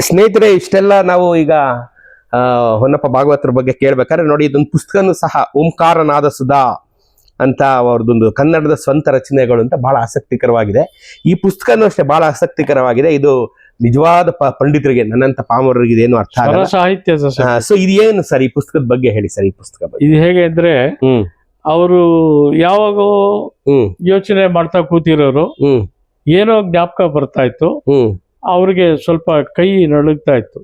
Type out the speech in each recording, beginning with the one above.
ಸ್ನೇಹಿತರೆ, ಇಷ್ಟೆಲ್ಲ ನಾವು ಈಗ ಹೊನ್ನಪ್ಪ ಭಾಗವತರ ಬಗ್ಗೆ ಕೇಳ್ಬೇಕಾದ್ರೆ ನೋಡಿ, ಇದೊಂದು ಪುಸ್ತಕನೂ ಸಹ ಓಂಕಾರನಾದ ಸುಧಾ ಅಂತ ಅವ್ರದ್ದೊಂದು ಕನ್ನಡದ ಸ್ವಂತ ರಚನೆಗಳು ಅಂತ ಬಹಳ ಆಸಕ್ತಿಕರವಾಗಿದೆ. ಈ ಪುಸ್ತಕನೂ ಅಷ್ಟೇ ಬಹಳ ಆಸಕ್ತಿಕರವಾಗಿದೆ. ಇದು ನಿಜವಾದ ಪಂಡಿತರಿಗೆ, ನನ್ನಂತ ಪಾಮರರಿಗೆ ಇದೇನು ಅರ್ಥ ಆಗಲ್ಲ. ಸಾಹಿತ್ಯದ ಸೊ ಇದೇನು ಸರ್, ಈ ಪುಸ್ತಕದ ಬಗ್ಗೆ ಹೇಳಿ ಸರ್. ಈ ಪುಸ್ತಕ ಬಗ್ಗೆ ಇದು ಹೇಗೆ ಅಂದ್ರೆ, ಅವರು ಯಾವಾಗ ಯೋಚನೆ ಮಾಡ್ತಾ ಕೂತಿರೋರು, ಏನೋ ಜ್ಞಾಪಕ ಬರ್ತಾ ಇತ್ತು ಅವ್ರಿಗೆ, ಸ್ವಲ್ಪ ಕೈ ನಡುಗ್ತಾ ಇತ್ತು,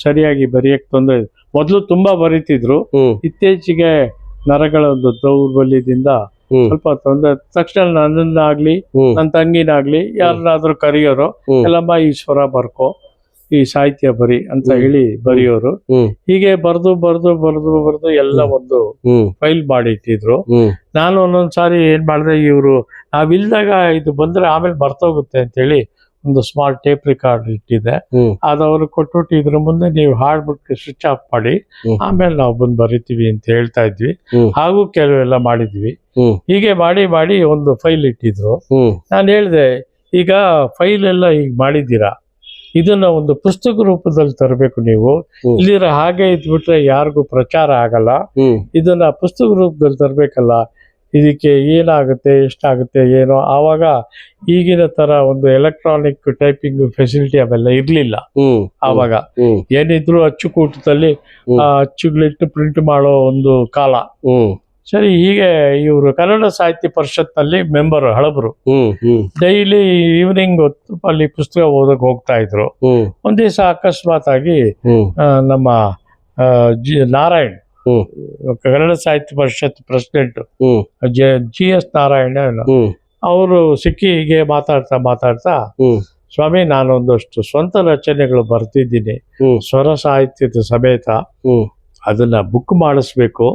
ಸರಿಯಾಗಿ ಬರೆಯಕ್ ತೊಂದರೆ. ಮೊದ್ಲು ತುಂಬಾ ಬರೀತಿದ್ರು, ಇತ್ತೀಚೆಗೆ ನರಗಳ ಒಂದು ದೌರ್ಬಲ್ಯದಿಂದ ಸ್ವಲ್ಪ ತೊಂದರೆ. ತಕ್ಷಣ ನನ್ನನ್ನಾಗ್ಲಿ ನನ್ನ ತಂಗಿನಾಗ್ಲಿ ಯಾರನ್ನಾದ್ರೂ ಕರೆಯೋರು, ಎಲ್ಲಮ್ಮ ಈಶ್ವರ ಬರ್ಕೋ, ಈ ಸಾಹಿತ್ಯ ಬರಿ ಅಂತ ಹೇಳಿ ಬರೆಯೋರು. ಹೀಗೆ ಬರ್ದು ಬರ್ದು ಬರ್ದು ಬರ್ದು ಎಲ್ಲ ಒಂದು ಫೈಲ್ ಮಾಡಿ ಇಟ್ಟಿದ್ರು. ನಾನು ಒಂದೊಂದ್ಸಾರಿ ಏನ್ ಮಾಡಿದೆ, ಇವ್ರು ನಾವಿಲ್ದಾಗ ಇದು ಬಂದ್ರೆ ಆಮೇಲೆ ಬರ್ತೋಗುತ್ತೆ ಅಂತ ಹೇಳಿ ಒಂದು ಸ್ಮಾಲ್ ಟೇಪ್ ರೆಕಾರ್ಡ್ ಇಟ್ಟಿದೆ. ಅದವ್ರು ಕೊಟ್ಬಿಟ್ಟು ಇದ್ರ ಮುಂದೆ ನೀವು ಹಾಡ್ಬಿಟ್ಟು ಸ್ವಿಚ್ ಆಫ್ ಮಾಡಿ ಆಮೇಲೆ ನಾವು ಬಂದು ಬರಿತೀವಿ ಅಂತ ಹೇಳ್ತಾ ಇದ್ವಿ. ಹಾಗೂ ಕೆಲವೆಲ್ಲ ಮಾಡಿದ್ವಿ. ಹೀಗೆ ಮಾಡಿ ಮಾಡಿ ಒಂದು ಫೈಲ್ ಇಟ್ಟಿದ್ರು. ನಾನು ಹೇಳಿದೆ, ಈಗ ಫೈಲ್ ಎಲ್ಲ ಈಗ ಮಾಡಿದ್ದೀರಾ, ಇದನ್ನ ಒಂದು ಪುಸ್ತಕ ರೂಪದಲ್ಲಿ ತರಬೇಕು ನೀವು. ಇಲ್ಲಿರ ಹಾಗೆ ಇದ್ಬಿಟ್ರೆ ಯಾರಿಗೂ ಪ್ರಚಾರ ಆಗಲ್ಲ. ಇದನ್ನ ಪುಸ್ತಕ ರೂಪದಲ್ಲಿ ತರಬೇಕಲ್ಲ. ಇದಕ್ಕೆ ಏನಾಗುತ್ತೆ, ಎಷ್ಟಾಗುತ್ತೆ, ಏನೋ. ಆವಾಗ ಈಗಿನ ತರ ಒಂದು ಎಲೆಕ್ಟ್ರಾನಿಕ್ ಟೈಪಿಂಗ್ ಫೆಸಿಲಿಟಿ ಅವೆಲ್ಲ ಇರ್ಲಿಲ್ಲ. ಆವಾಗ ಏನಿದ್ರು ಅಚ್ಚುಕೂಟದಲ್ಲಿ ಅಚ್ಚುಗಳಿಟ್ಟು ಪ್ರಿಂಟ್ ಮಾಡೋ ಒಂದು ಕಾಲ. ಸರಿ, ಹೀಗೆ ಇವರು ಕನ್ನಡ ಸಾಹಿತ್ಯ ಪರಿಷತ್ನಲ್ಲಿ ಮೆಂಬರ್, ಹಳಬರು. ಡೈಲಿ ಈವ್ನಿಂಗ್ ಹೊತ್ತು ಅಲ್ಲಿ ಪುಸ್ತಕ ಓದಕ್ ಹೋಗ್ತಾ ಇದ್ರು. ಒಂದ್ ದಿವಸ ಅಕಸ್ಮಾತ್ ಆಗಿ ನಮ್ಮ ನಾರಾಯಣ್, ಕನ್ನಡ ಸಾಹಿತ್ಯ ಪರಿಷತ್ ಪ್ರೆಸಿಡೆಂಟ್ GS ನಾರಾಯಣ, ಅವರು ಸಿಕ್ಕಿ ಹೀಗೆ ಮಾತಾಡ್ತಾ ಸ್ವಾಮಿ, ನಾನೊಂದಷ್ಟು ಸ್ವಂತ ರಚನೆಗಳು ಬರ್ತಿದ್ದೀನಿ, ಸ್ವರ ಸಾಹಿತ್ಯದ ಸಮೇತ. ಅದನ್ನ ಬುಕ್ ಮಾಡಿಸ್ಬೇಕು.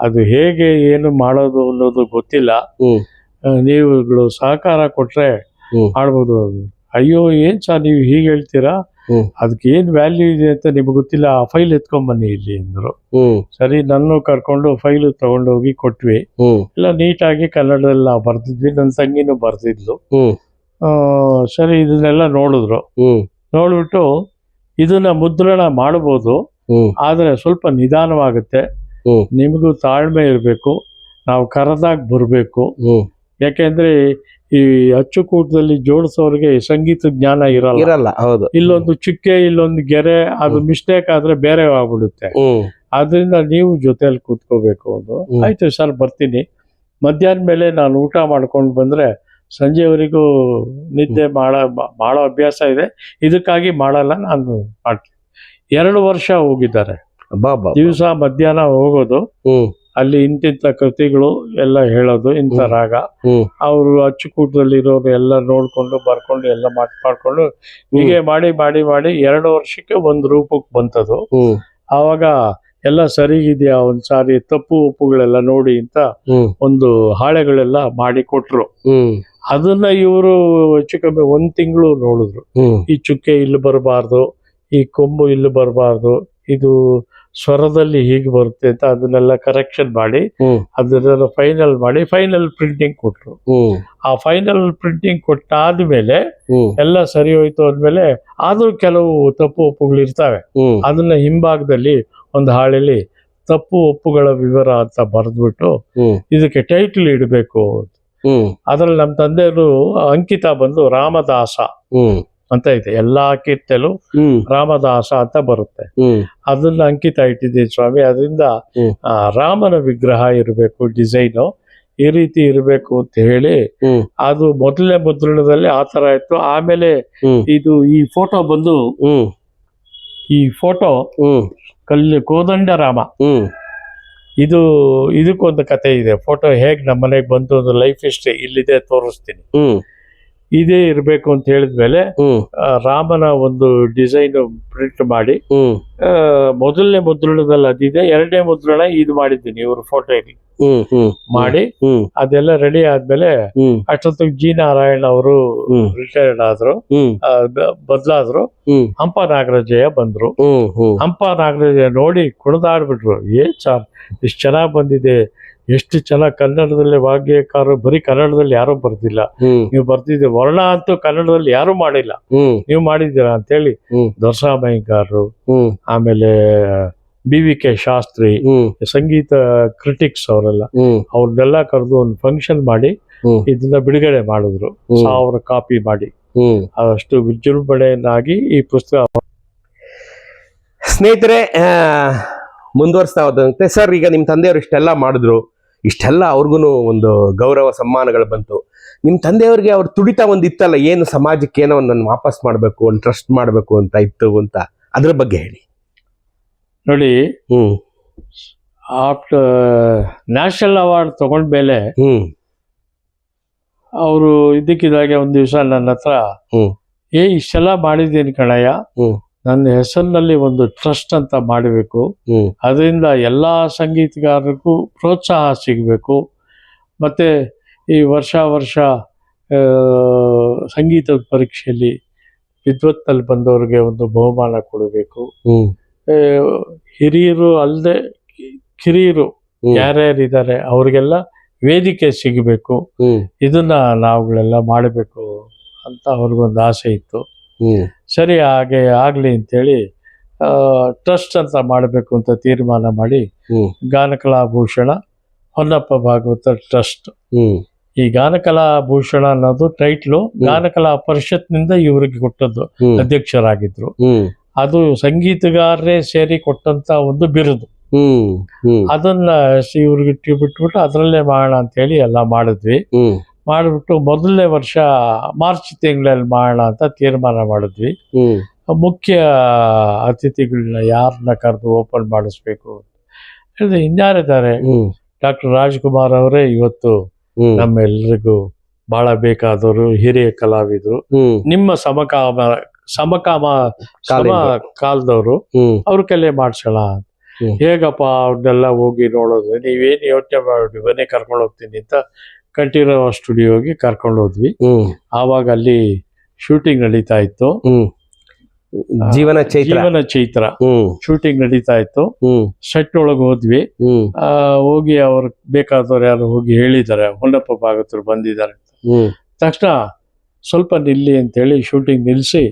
ಅದು ಹೇಗೆ ಏನು ಮಾಡೋದು ಅನ್ನೋದು ಗೊತ್ತಿಲ್ಲ. ನೀವುಗಳು ಸಹಕಾರ ಕೊಟ್ರೆ ಮಾಡ್ಬೋದು. ಅಯ್ಯೋ, ಏನ್ ಸರ್ ನೀವು ಹೀಗೆ ಹೇಳ್ತೀರಾ, ಅದಕ್ಕೆ ಏನ್ ವ್ಯಾಲ್ಯೂ ಇದೆ ಅಂತ ನಿಮ್ಗೆ ಗೊತ್ತಿಲ್ಲ, ಆ ಫೈಲ್ ಎತ್ಕೊಂಡ್ಬನ್ನಿ ಇಲ್ಲಿ ಅಂದ್ರು. ಸರಿ, ನನ್ನ ಕರ್ಕೊಂಡು ಫೈಲ್ ತಗೊಂಡೋಗಿ ಕೊಟ್ವಿ. ಎಲ್ಲ ನೀಟಾಗಿ ಕನ್ನಡದಲ್ಲಿ ನಾವು ಬರ್ದಿದ್ವಿ, ನನ್ನ ತಂಗಿನೂ ಬರ್ದಿದ್ಲು. ಸರಿ, ಇದನ್ನೆಲ್ಲ ನೋಡಿದ್ರು. ನೋಡ್ಬಿಟ್ಟು ಇದನ್ನ ಮುದ್ರಣ ಮಾಡ್ಬೋದು, ಆದ್ರೆ ಸ್ವಲ್ಪ ನಿಧಾನವಾಗುತ್ತೆ, ನಿಮಗೂ ತಾಳ್ಮೆ ಇರಬೇಕು, ನಾವು ಕರೆದಾಗ ಬರಬೇಕು. ಯಾಕೆಂದ್ರೆ ಈ ಅಚ್ಚುಕೂಟದಲ್ಲಿ ಜೋಡಿಸೋರಿಗೆ ಸಂಗೀತ ಜ್ಞಾನ ಇರಲ್ಲ. ಇಲ್ಲೊಂದು ಚುಕ್ಕೆ, ಇಲ್ಲೊಂದು ಗೆರೆ, ಅದು ಮಿಸ್ಟೇಕ್ ಆದ್ರೆ ಬೇರೆ ಆಗ್ಬಿಡುತ್ತೆ. ಆದ್ರಿಂದ ನೀವು ಜೊತೆಯಲ್ಲಿ ಕೂತ್ಕೋಬೇಕು. ಅದು ಆಯ್ತು ಸರ್, ಬರ್ತೀನಿ. ಮಧ್ಯಾಹ್ನ ಮೇಲೆ ನಾನು ಊಟ ಮಾಡ್ಕೊಂಡು ಬಂದ್ರೆ ಸಂಜೆವರೆಗೂ ನಿದ್ದೆ ಮಾಡೋ ಅಭ್ಯಾಸ ಇದೆ. ಇದಕ್ಕಾಗಿ ಮಾಡಲ್ಲ, ನಾನು ಮಾಡ್ತೀನಿ. 2 ವರ್ಷ ಹೋಗಿದ್ದಾರೆ. ದಿವಸ ಮಧ್ಯಾಹ್ನ ಹೋಗೋದು, ಅಲ್ಲಿ ಇಂತಿಂತ ಕೃತಿಗಳು ಎಲ್ಲ ಹೇಳೋದು, ಇಂಥ ರಾಗ. ಅವರು ಅಚ್ಚುಕೂಟದಲ್ಲಿ ಇರೋರು ಎಲ್ಲ ನೋಡ್ಕೊಂಡು ಬರ್ಕೊಂಡು ಎಲ್ಲ ಮಾಡ್ಕೊಂಡು ಹೀಗೆ ಮಾಡಿ ಮಾಡಿ ಮಾಡಿ 2 ವರ್ಷಕ್ಕೆ ಒಂದು ರೂಪಕ್ಕೆ ಬಂತದು. ಆವಾಗ ಎಲ್ಲ ಸರಿಗಿದೆಯಾ, ಒಂದ್ಸಾರಿ ತಪ್ಪು ಒಪ್ಪುಗಳೆಲ್ಲ ನೋಡಿ ಅಂತ ಒಂದು ಹಾಳೆಗಳೆಲ್ಲ ಮಾಡಿ ಕೊಟ್ರು. ಅದನ್ನ ಇವರು ಹೆಚ್ಚು ಕಮ್ಮಿ 1 ತಿಂಗಳು ನೋಡಿದ್ರು. ಈ ಚುಕ್ಕೆ ಇಲ್ಲಿ ಬರಬಾರ್ದು, ಈ ಕೊಂಬು ಇಲ್ಲಿ ಬರಬಾರ್ದು, ಇದು ಸ್ವರದಲ್ಲಿ ಹೀಗೆ ಬರುತ್ತೆ ಅಂತ ಅದನ್ನೆಲ್ಲ ಕರೆಕ್ಷನ್ ಮಾಡಿ ಅದನ್ನೆಲ್ಲ ಫೈನಲ್ ಮಾಡಿ ಫೈನಲ್ ಪ್ರಿಂಟಿಂಗ್ ಕೊಟ್ರು. ಆ ಫೈನಲ್ ಪ್ರಿಂಟಿಂಗ್ ಕೊಟ್ಟಾದ್ಮೇಲೆ ಎಲ್ಲ ಸರಿ ಹೋಯ್ತು ಅಂದ್ಮೇಲೆ, ಆದ್ರೂ ಕೆಲವು ತಪ್ಪು ಒಪ್ಪುಗಳು ಇರ್ತವೆ. ಅದನ್ನ ಹಿಂಭಾಗದಲ್ಲಿ ಒಂದು ಹಾಳೆಯಲ್ಲಿ ತಪ್ಪು ಒಪ್ಪುಗಳ ವಿವರ ಅಂತ ಬರೆದ್ಬಿಟ್ಟು ಇದಕ್ಕೆ ಟೈಟಲ್ ಇಡಬೇಕು. ಅದ್ರಲ್ಲಿ ನಮ್ಮ ತಂದೆಯವರು ಅಂಕಿತ ಬಂದು ರಾಮದಾಸ ಅಂತ ಇದೆ. ಎಲ್ಲಾ ಕೀರ್ತಲು ರಾಮದಾಸ ಅಂತ ಬರುತ್ತೆ. ಅದನ್ನ ಅಂಕಿತ ಇಟ್ಟಿದ್ದೀವಿ ಸ್ವಾಮಿ. ಅದರಿಂದ ರಾಮನ ವಿಗ್ರಹ ಇರಬೇಕು, ಡಿಸೈನು ಈ ರೀತಿ ಇರಬೇಕು ಅಂತ ಹೇಳಿ ಅದು ಮೊದಲನೇ ಮುದ್ರಣದಲ್ಲಿ ಆ ತರ ಇತ್ತು. ಆಮೇಲೆ ಇದು ಈ ಫೋಟೋ ಬಂದು, ಈ ಫೋಟೋ ಕೋದಂಡ ರಾಮ, ಇದಕ್ಕೊಂದು ಕತೆ ಇದೆ. ಫೋಟೋ ಹೇಗ್ ನಮ್ಮ ಮನೆಗೆ ಬಂತು ಒಂದು ಲೈಫ್ ಹಿಸ್ಟ್ರಿ ಇಲ್ಲಿದೆ, ತೋರಿಸ್ತೀನಿ. ಇದೇ ಇರ್ಬೇಕು ಅಂತ ಹೇಳಿದ್ಮೇಲೆ ರಾಮನ ಒಂದು ಡಿಸೈನ್ ಪ್ರಿಂಟ್ ಮಾಡಿ ಮೊದಲನೇ ಮುದ್ರಣದಲ್ಲಿ ಅದಿದೆ. 2ನೇ ಮುದ್ರಣ ಇದು ಮಾಡಿದ್ದೀನಿ ಇವ್ರ ಫೋಟೋ ಮಾಡಿ. ಅದೆಲ್ಲ ರೆಡಿ ಆದ್ಮೇಲೆ ಅಷ್ಟೊತ್ತಿಗೆ G ನಾರಾಯಣ್ ಅವರು ರಿಟೈರ್ಡ್ ಆದ್ರು, ಬದಲಾದ್ರು. ಹಂಪ ನಾಗರಾಜಯ್ಯ ಬಂದ್ರು. ಹಂಪ ನಾಗರಾಜಯ್ಯ ನೋಡಿ ಕುಣಿದಾಡ್ಬಿಟ್ರು. ಏನ್ ಸಾರ್ ಇಷ್ಟು ಚೆನ್ನಾಗ್ ಬಂದಿದೆ, ಎಷ್ಟು ಚೆನ್ನಾಗಿ ಕನ್ನಡದಲ್ಲಿ ವಾಗ್ಯಕಾರರು, ಬರೀ ಕನ್ನಡದಲ್ಲಿ ಯಾರೂ ಬರ್ದಿಲ್ಲ, ನೀವು ಬರ್ದಿದ್ದೀರಿ. ವರ್ಣ ಅಂತೂ ಕನ್ನಡದಲ್ಲಿ ಯಾರೂ ಮಾಡಿಲ್ಲ, ನೀವು ಮಾಡಿದ್ದೀರಾ ಅಂತೇಳಿ ದೊರಸಾಮಯ್ಯಗಾರರು, ಆಮೇಲೆ BVK ಶಾಸ್ತ್ರಿ, ಸಂಗೀತ ಕ್ರಿಟಿಕ್ಸ್ ಅವರೆಲ್ಲ, ಅವ್ರನ್ನೆಲ್ಲ ಕರೆದು ಒಂದು ಫಂಕ್ಷನ್ ಮಾಡಿ ಇದನ್ನ ಬಿಡುಗಡೆ ಮಾಡಿದ್ರು, 1000 ಕಾಪಿ ಮಾಡಿ. ಅಷ್ಟು ವಿಜೃಂಭಣೆಯನ್ನಾಗಿ ಈ ಪುಸ್ತಕ. ಸ್ನೇಹಿತರೆ, ಮುಂದುವರಿಸ್ತಾ ಹೋದಂತೆ ಸರ್, ಈಗ ನಿಮ್ಮ ತಂದೆಯವರು ಇಷ್ಟೆಲ್ಲ ಮಾಡಿದ್ರು, ಇಷ್ಟೆಲ್ಲ ಅವ್ರಿಗೂ ಒಂದು ಗೌರವ ಸಮ್ಮಾನಗಳು ಬಂತು. ನಿಮ್ಮ ತಂದೆಯವ್ರಿಗೆ ಅವ್ರ ತುಡಿತ ಒಂದು ಇತ್ತಲ್ಲ, ಏನು ಸಮಾಜಕ್ಕೆ ಏನೋ ಒಂದು ವಾಪಸ್ ಮಾಡಬೇಕು, ಒಂದು ಟ್ರಸ್ಟ್ ಮಾಡಬೇಕು ಅಂತ ಇತ್ತು ಅಂತ, ಅದ್ರ ಬಗ್ಗೆ ಹೇಳಿ. ನೋಡಿ, ಆಫ್ಟರ್ ನ್ಯಾಷನಲ್ ಅವಾರ್ಡ್ ತಗೊಂಡ್ಮೇಲೆ ಅವರು ಇದ್ದಕ್ಕಿದ್ದಾಗೆ ಒಂದು ದಿವಸ ನನ್ನ ಹತ್ರ, ಇಷ್ಟೆಲ್ಲ ಮಾಡಿದ್ದೀನಿ ಕಣಯ್ಯ, ನನ್ನ ಹೆಸರಿನಲ್ಲಿ ಒಂದು ಟ್ರಸ್ಟ್ ಅಂತ ಮಾಡಬೇಕು, ಅದರಿಂದ ಎಲ್ಲ ಸಂಗೀತಗಾರರಿಗೂ ಪ್ರೋತ್ಸಾಹ ಸಿಗಬೇಕು, ಮತ್ತೆ ಈ ವರ್ಷ ಸಂಗೀತದ ಪರೀಕ್ಷೆಯಲ್ಲಿ ವಿದ್ವತ್ತಲ್ಲಿ ಬಂದವ್ರಿಗೆ ಒಂದು ಬಹುಮಾನ ಕೊಡಬೇಕು, ಹಿರಿಯರು ಅಲ್ಲದೆ ಕಿರಿಯರು ಯಾರ್ಯಾರಿದ್ದಾರೆ ಅವ್ರಿಗೆಲ್ಲ ವೇದಿಕೆ ಸಿಗಬೇಕು, ಇದನ್ನ ನಾವುಗಳೆಲ್ಲ ಮಾಡಬೇಕು ಅಂತ ಅವ್ರಿಗೊಂದು ಆಸೆ ಇತ್ತು. ಸರಿ, ಹಾಗೆ ಆಗಲಿ ಅಂತೇಳಿ ಟ್ರಸ್ಟ್ ಅಂತ ಮಾಡಬೇಕು ಅಂತ ತೀರ್ಮಾನ ಮಾಡಿ ಗಾನಕಲಾಭೂಷಣ ಹೊನ್ನಪ್ಪ ಭಾಗವತ ಟ್ರಸ್ಟ್. ಈ ಗಾನಕಲಾಭೂಷಣ ಅನ್ನೋದು ಟೈಟ್ಲು ಗಾನಕಲಾ ಪರಿಷತ್ನಿಂದ ಇವ್ರಿಗೆ ಕೊಟ್ಟದ್ದು, ಅಧ್ಯಕ್ಷರಾಗಿದ್ರು. ಅದು ಸಂಗೀತಗಾರರೇ ಸೇರಿ ಕೊಟ್ಟಂತ ಒಂದು ಬಿರುದು. ಅದನ್ನ ಇವ್ರಿಗೆ ಬಿಟ್ಬಿಟ್ಟು ಅದರಲ್ಲೇ ಮಾಡೋಣ ಅಂತ ಹೇಳಿ ಎಲ್ಲ ಮಾಡಿದ್ವಿ. ಮಾಡಿಬಿಟ್ಟು ಮೊದಲನೇ ವರ್ಷ ಮಾರ್ಚ್ ತಿಂಗಳಲ್ಲಿ ಮಾಡೋಣ ಅಂತ ತೀರ್ಮಾನ ಮಾಡಿದ್ವಿ. ಮುಖ್ಯ ಅತಿಥಿಗಳನ್ನ ಯಾರನ್ನ ಕರೆದು ಓಪನ್ ಮಾಡಿಸ್ಬೇಕು ಹೇಳಿದ್ರೆ, ಇನ್ಯಾರಿದ್ದಾರೆ, ಡಾಕ್ಟರ್ ರಾಜ್ಕುಮಾರ್ ಅವರೇ ಇವತ್ತು ನಮ್ಮೆಲ್ಲರಿಗೂ ಬಹಳ ಬೇಕಾದವರು, ಹಿರಿಯ ಕಲಾವಿದರು, ನಿಮ್ಮ ಸಮಕಾಮ ಕಾಲದವರು, ಅವ್ರ ಕೈಲೇ ಮಾಡ್ಸೋಣ. ಹೇಗಪ್ಪ ಅವ್ರನ್ನೆಲ್ಲ ಹೋಗಿ ನೋಡೋದು, ನೀವೇನು ಯೋಚನೆ ಮಾಡಿ ಬನ್ನಿ ಕರ್ಕೊಂಡು ಹೋಗ್ತೀನಿ ಅಂತ ಕಂಠೀರವ ಸ್ಟುಡಿಯೋಗೆ ಕರ್ಕೊಂಡು ಹೋದ್ವಿ. ಆವಾಗ ಅಲ್ಲಿ ಶೂಟಿಂಗ್ ನಡೀತಾ ಇತ್ತು, ಜೀವನ ಚೈತ್ರ ಶೂಟಿಂಗ್ ನಡೀತಾ ಇತ್ತು. ಸೆಟ್ ಒಳಗೆ ಹೋದ್ವಿ. ಹೋಗಿ ಅವ್ರು ಬೇಕಾದವ್ರು ಯಾರು ಹೋಗಿ ಹೇಳಿದ್ದಾರೆ, ಹೊನ್ನಪ್ಪ ಭಾಗವತರು ಬಂದಿದ್ದಾರೆ ಅಂತ. ತಕ್ಷಣ ಸ್ವಲ್ಪ ನಿಲ್ಲಿ ಅಂತೇಳಿ ಶೂಟಿಂಗ್ ನಿಲ್ಸಿ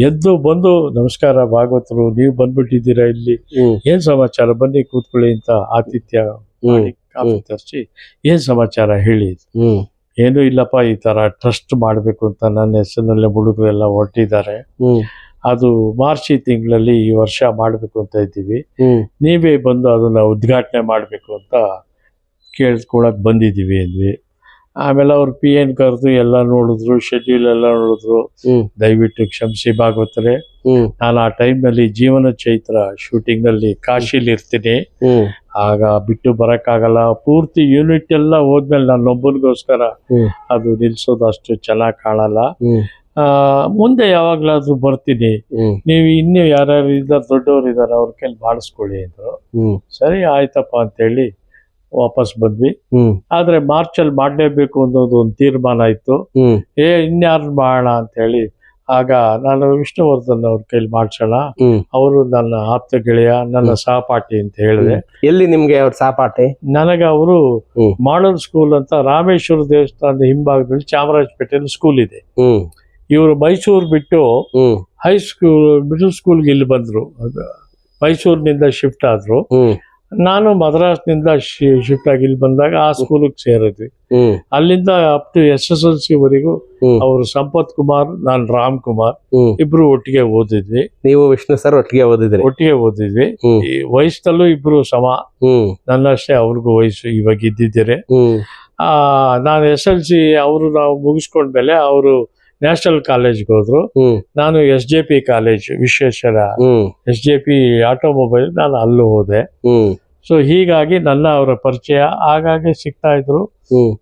ಎದ್ದು ಬಂದು, ನಮಸ್ಕಾರ ಭಾಗವತರು, ನೀವು ಬಂದ್ಬಿಟ್ಟಿದ್ದೀರಾ, ಇಲ್ಲಿ ಏನ್ ಸಮಾಚಾರ, ಬನ್ನಿ ಕೂತ್ಕೊಳ್ಳಿ ಅಂತ ಆತಿಥ್ಯ ಮಾಡಿ ಕಾಫಿ ತರಿಸಿ, ಏನ್ ಸಮಾಚಾರ ಹೇಳಿ. ಏನೂ ಇಲ್ಲಪ್ಪ, ಈ ತರ ಟ್ರಸ್ಟ್ ಮಾಡ್ಬೇಕು ಅಂತ ನನ್ನ ಹೆಸರಿನಲ್ಲೇ ಹುಡುಗರೆಲ್ಲ ಹೊರಟಿದ್ದಾರೆ, ಅದು ಮಾರ್ಚ್ ತಿಂಗಳಲ್ಲಿ ಈ ವರ್ಷ ಮಾಡ್ಬೇಕು ಅಂತ ಇದ್ದೀವಿ, ನೀವೇ ಬಂದು ಅದನ್ನ ಉದ್ಘಾಟನೆ ಮಾಡ್ಬೇಕು ಅಂತ ಕೇಳ್ಕೊಳಕ್ ಬಂದಿದ್ದೀವಿ ಅಂದ್ವಿ. ಆಮೇಲೆ ಅವ್ರು PN ಕರೆದು ಎಲ್ಲ ನೋಡಿದ್ರು, ಶೆಡ್ಯೂಲ್ ಎಲ್ಲ ನೋಡಿದ್ರು. ದಯವಿಟ್ಟು ಕ್ಷಮಿಸಿ ಭಾಗವತರೇ, ನಾನು ಆ ಟೈಮ್ನಲ್ಲಿ ಜೀವನ ಚೈತ್ರ ಶೂಟಿಂಗ್ ನಲ್ಲಿ ಕಾಶಿಲಿ ಇರ್ತೀನಿ, ಆಗ ಬಿಟ್ಟು ಬರಕ್ಕಾಗಲ್ಲ. ಪೂರ್ತಿ ಯೂನಿಟ್ ಎಲ್ಲ ಹೋದ್ಮೇಲೆ ನನ್ನೊಬ್ಬನಿಗೋಸ್ಕರ ಅದು ನಿಲ್ಸೋದು ಅಷ್ಟು ಚೆನ್ನಾಗಿ ಕಾಣಲ್ಲ. ಮುಂದೆ ಯಾವಾಗ್ಲಾದ್ರೂ ಬರ್ತೀನಿ, ನೀವು ಇನ್ನೂ ಯಾರ್ಯಾರು ಇದ್ದಾರೆ, ದೊಡ್ಡವರು ಇದ್ದಾರೆ, ಅವ್ರ ಕೈಲಿ ಮಾಡಿಸ್ಕೊಳ್ಳಿ ಅಂದ್ರು. ಸರಿ ಆಯ್ತಪ್ಪ ಅಂತೇಳಿ ವಾಪಸ್ ಬಂದ್ವಿ. ಆದ್ರೆ ಮಾರ್ಚಲ್ಲಿ ಮಾಡಲೇಬೇಕು ಅನ್ನೋದು ಒಂದು ತೀರ್ಮಾನ ಇತ್ತು. ಇನ್ಯಾರು ಮಾಡೋಣ ಅಂತ ಹೇಳಿ ಆಗ ನಾನು ವಿಷ್ಣುವರ್ಧನ್ ಅವ್ರ ಕೈಲಿ ಮಾಡ್ಸೋಣ, ಅವರು ನನ್ನ ಆಪ್ತ ಗೆಳೆಯ, ನನ್ನ ಸಹಪಾಠಿ ಅಂತ ಹೇಳಿದೆ. ಎಲ್ಲಿ ನಿಮ್ಗೆ ಅವ್ರ ಸಹಪಾಠಿ? ನನಗೆ ಅವರು ಮಾಡಲ್ ಸ್ಕೂಲ್ ಅಂತ ರಾಮೇಶ್ವರ ದೇವಸ್ಥಾನದ ಹಿಂಭಾಗದಲ್ಲಿ ಚಾಮರಾಜಪೇಟೆಯಲ್ಲಿ ಸ್ಕೂಲ್ ಇದೆ. ಇವರು ಮೈಸೂರು ಬಿಟ್ಟು ಹೈಸ್ಕೂಲ್ ಮಿಡಲ್ ಸ್ಕೂಲ್ಗೆ ಇಲ್ಲಿ ಬಂದ್ರು, ಮೈಸೂರಿನಿಂದ ಶಿಫ್ಟ್ ಆದ್ರು. ನಾನು ಮದ್ರಾಸ್ನಿಂದ ಶಿಫ್ಟ್ ಆಗಿ ಇಲ್ಲಿ ಬಂದಾಗ ಆ ಸ್ಕೂಲಿಗೆ ಸೇರಿದ್ವಿ. ಅಲ್ಲಿಂದ ಅಪ್ ಟು SSLC ವರೆಗೂ ಅವರು ಸಂಪತ್ ಕುಮಾರ್, ನಾನು ರಾಮ್ ಕುಮಾರ್ ಇಬ್ರು ಒಟ್ಟಿಗೆ ಓದಿದ್ವಿ. ನೀವು ವಿಷ್ಣು ಸರ್ ಒಟ್ಟಿಗೆ ಓದಿದ್ವಿ. ಈ ವಯಸ್ಸಲ್ಲೂ ಇಬ್ರು ಸಮ, ನನ್ನಷ್ಟೇ ಅವ್ರಿಗೂ ವಯಸ್ಸು ಇವಾಗ ಇದ್ದಿದ್ದೀರಿ. ನಾನು SLC ಅವರು ನಾವು ಮುಗಿಸ್ಕೊಂಡ್ಮೇಲೆ ಅವರು ನ್ಯಾಷನಲ್ ಕಾಲೇಜ್ಗೆ ಹೋದ್ರು, ನಾನು SJP college Vishweshwara SJP automobile, ನಾನು ಅಲ್ಲೂ ಹೋದೆ. ಸೊ ಹೀಗಾಗಿ ನನ್ನ ಅವರ ಪರಿಚಯ ಆಗಾಗ್ಗೆ ಸಿಗ್ತಾ ಇದ್ರು,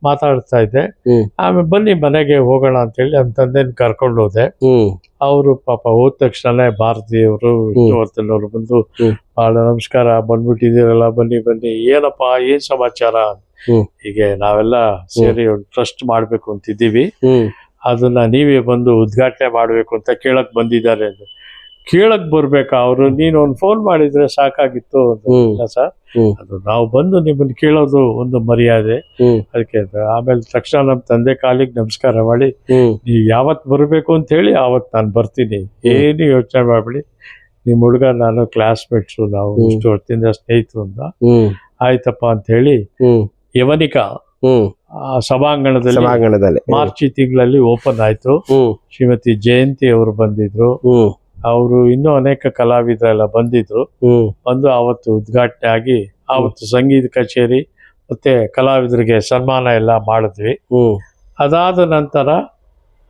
ಮಾತಾಡ್ತಾ ಇದ್ದೆ. ಆಮೇಲೆ ಬನ್ನಿ ಮನೆಗೆ ಹೋಗೋಣ ಅಂತೇಳಿ ನನ್ನ ತಂದೆನ ಕರ್ಕೊಂಡು ಹೋದೆ. ಅವರು ಪಾಪ ಹೋದ ತಕ್ಷಣ ಭಾರತೀಯವರು ವಿಷ್ಣುವರ್ಧನ್ ಅವರು ಬಂದು, ಬಹಳ ನಮಸ್ಕಾರ, ಬಂದ್ಬಿಟ್ಟಿದ್ದೀರಲ್ಲ, ಬನ್ನಿ ಬನ್ನಿ, ಏನಪ್ಪಾ ಏನ್ ಸಮಾಚಾರ, ಹೀಗೆ ನಾವೆಲ್ಲ ಸೇರಿ ಒಂದು ಟ್ರಸ್ಟ್ ಮಾಡ್ಬೇಕು ಅಂತಿದ್ದೀವಿ, ಅದನ್ನ ನೀವೇ ಬಂದು ಉದ್ಘಾಟನೆ ಮಾಡ್ಬೇಕು ಅಂತ ಕೇಳಕ್ ಬಂದಿದ್ದಾರೆ. ಕೇಳಕ್ ಬರ್ಬೇಕಾ ಅವರು, ನೀನು ಒಂದು ಫೋನ್ ಮಾಡಿದ್ರೆ ಸಾಕಾಗಿತ್ತು. ಇಲ್ಲ ಸರ್, ಅದು ನಾವು ಬಂದು ನಿಮ್ಮನ್ನು ಕೇಳೋದು ಒಂದು ಮರ್ಯಾದೆ. ಅದಕ್ಕೆ ಆಮೇಲೆ ತಕ್ಷಣ ನಮ್ಮ ತಂದೆ ಕಾಲಿಗೆ ನಮಸ್ಕಾರ ಮಾಡಿ, ನೀವು ಯಾವತ್ತು ಬರಬೇಕು ಅಂತ ಹೇಳಿ ಆವತ್ತು ನಾನು ಬರ್ತೀನಿ, ಏನು ಯೋಚನೆ ಮಾಡಬೇಡಿ, ನಿಮ್ಮ ಹುಡುಗ ನಾನು ಕ್ಲಾಸ್ಮೇಟ್ಸು, ನಾವು ಇಷ್ಟು ಹೊತ್ತಿಂದ ಸ್ನೇಹಿತರು ಅಂತ. ಆಯ್ತಪ್ಪ ಅಂತ ಹೇಳಿ ಯವನಿಕಾ ಸಭಾಂಗಣದಲ್ಲಿ ಮಾರ್ಚ್ ತಿಂಗಳಲ್ಲಿ ಓಪನ್ ಆಯ್ತು. ಶ್ರೀಮತಿ ಜಯಂತಿ ಅವರು ಬಂದಿದ್ರು, ಅವರು ಇನ್ನೂ ಅನೇಕ ಕಲಾವಿದರೆಲ್ಲ ಬಂದಿದ್ರು. ಬಂದು ಆವತ್ತು ಉದ್ಘಾಟನೆ ಆಗಿ ಆವತ್ತು ಸಂಗೀತ ಕಚೇರಿ ಮತ್ತೆ ಕಲಾವಿದರಿಗೆ ಸನ್ಮಾನ ಎಲ್ಲ ಮಾಡಿದ್ವಿ. ಅದಾದ ನಂತರ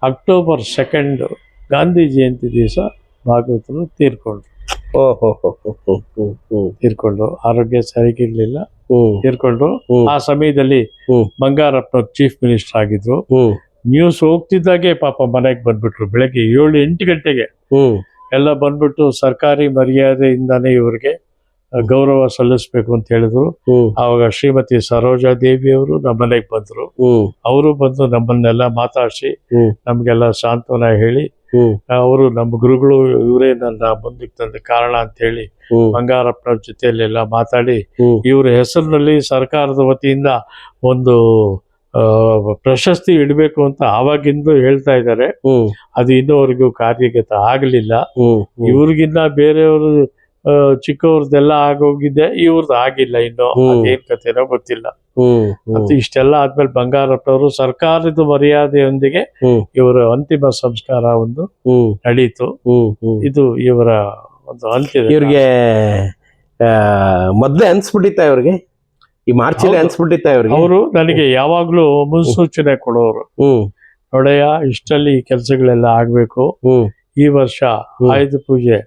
ಅಕ್ಟೋಬರ್ 2 ಗಾಂಧಿ ಜಯಂತಿ ದಿವಸ ಭಾಗವತರು ತೀರ್ಕೊಂಡ್ರು. ಆರೋಗ್ಯ ಸರಿಗಿರ್ಲಿಲ್ಲ, ತೀರ್ಕೊಂಡ್ರು. ಆ ಸಮಯದಲ್ಲಿ ಬಂಗಾರಪ್ಪ ಚೀಫ್ ಮಿನಿಸ್ಟರ್ ಆಗಿದ್ರು. ನ್ಯೂಸ್ ಹೋಗ್ತಿದ್ದಾಗೆ ಪಾಪ ಮನೆಗೆ ಬಂದ್ಬಿಟ್ರು. ಬೆಳಗ್ಗೆ 7-8 ಗಂಟೆಗೆ ಎಲ್ಲ ಬಂದ್ಬಿಟ್ಟು ಸರ್ಕಾರಿ ಮರ್ಯಾದೆಯಿಂದಾನೇ ಇವ್ರಿಗೆ ಗೌರವ ಸಲ್ಲಿಸ್ಬೇಕು ಅಂತ ಹೇಳಿದ್ರು. ಆವಾಗ ಶ್ರೀಮತಿ ಸರೋಜಾ ದೇವಿ ಅವರು ನಮ್ಮ ಮನೆಗೆ ಬಂದ್ರು. ಅವರು ಬಂದು ನಮ್ಮನ್ನೆಲ್ಲ ಮಾತಾಡಿಸಿ ನಮ್ಗೆಲ್ಲ ಸಾಂತ್ವನ ಹೇಳಿ, ಅವರು ನಮ್ಮ ಗುರುಗಳು, ಇವರೇ ನನ್ನ ಮುಂದಕ್ಕೆ ತಂದ ಕಾರಣ ಅಂತ ಹೇಳಿ ಬಂಗಾರಪ್ಪನ ಜೊತೆಯಲ್ಲೆಲ್ಲ ಮಾತಾಡಿ ಇವ್ರ ಹೆಸರಿನಲ್ಲಿ ಸರ್ಕಾರದ ವತಿಯಿಂದ ಒಂದು ಪ್ರಶಸ್ತಿ ಇಡಬೇಕು ಅಂತ ಆವಾಗಿಂದ ಹೇಳ್ತಾ ಇದ್ದಾರೆ. ಅದು ಇನ್ನೂವರೆಗೂ ಕಾರ್ಯಗತ ಆಗಲಿಲ್ಲ. ಇವ್ರಿಗಿನ್ನ ಬೇರೆಯವರು ಚಿಕ್ಕವ್ರದ್ದೆಲ್ಲ ಆಗೋಗಿದೆ, ಇವ್ರದ್ದು ಆಗಿಲ್ಲ ಇನ್ನೂ. ಅದೇನ್ ಕಥೆನೋ ಗೊತ್ತಿಲ್ಲ. ಮತ್ತು ಇಷ್ಟೆಲ್ಲ ಆದ್ಮೇಲೆ ಬಂಗಾರಪ್ಪನವರು ಸರ್ಕಾರದ ಮರ್ಯಾದೆಯೊಂದಿಗೆ ಇವರ ಅಂತಿಮ ಸಂಸ್ಕಾರ ಒಂದು ನಡೀತು. ಇದು ಇವರ ಒಂದು ಅಂತ್ಯ. ಇವ್ರಿಗೆ ಮೊದ್ಲೇ ಅನ್ಸ್ಬಿಟ್ಟಿತ್ತ ಇವ್ರಿಗೆ, ಈ ಮಾರ್ಚಲ್ಲಿ ಅನ್ಸ್ಬಿಟ್ಟಿತ್ತ ಇವ್ರಿಗೆ? ಅವರು ನನಗೆ ಯಾವಾಗ್ಲೂ ಮುನ್ಸೂಚನೆ ಕೊಡೋರು, ನೋಡಯ್ಯ ಇಷ್ಟಲ್ಲಿ ಕೆಲಸಗಳೆಲ್ಲ ಆಗ್ಬೇಕು, ಈ ವರ್ಷ ಆಯುಧ ಪೂಜೆ